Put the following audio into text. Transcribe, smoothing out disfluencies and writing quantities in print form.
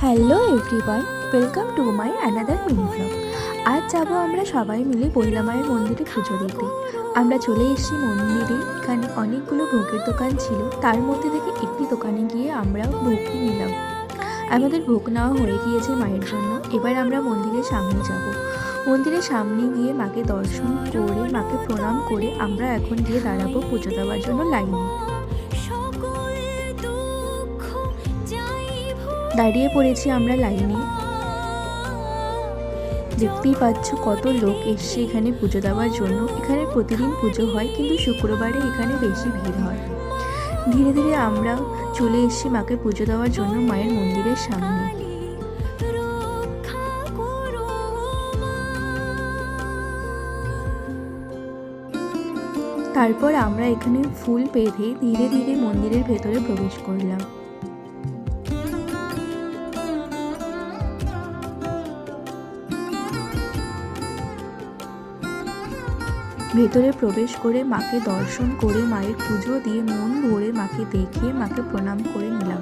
Hello everyone, welcome to my another mini blog. আজ যাবো আমরা সবাই মিলে বইলা মায়ের মন্দিরে পুজো দিতে। আমরা চলে এসেছি মন্দিরে। এখানে অনেকগুলো ভোগের দোকান ছিল, তার মধ্যে থেকে একটি দোকানে গিয়ে আমরা ভোগ নিলাম। আমাদের ভোগ নেওয়া হয়ে গিয়েছে মায়ের জন্য। এবার আমরা মন্দিরের সামনে যাব। মন্দিরের সামনে গিয়ে মাকে দর্শন করে, মাকে প্রণাম করে আমরা এখন গিয়ে দাঁড়াবো পুজো দেওয়ার জন্য লাইনে। দাঁড়িয়ে পড়েছি আমরা লাইনে। দেখতেই পাচ্ছ কত লোক এসছে এখানে পুজো দেওয়ার জন্য। এখানে প্রতিদিন পুজো হয়, কিন্তু শুক্রবারে এখানে বেশি ভিড় হয়। ধীরে ধীরে আমরা চলে এসেছি মাকে পুজো দেওয়ার জন্য মায়ের মন্দিরের সামনে। তারপর আমরা এখানে ফুল বেঁধে ধীরে ধীরে মন্দিরের ভেতরে প্রবেশ করলাম। ভেতরে প্রবেশ করে মাকে দর্শন করে, মায়ের পুজো দিয়ে মন ভরে মাকে দেখে মাকে প্রণাম করে নিলাম।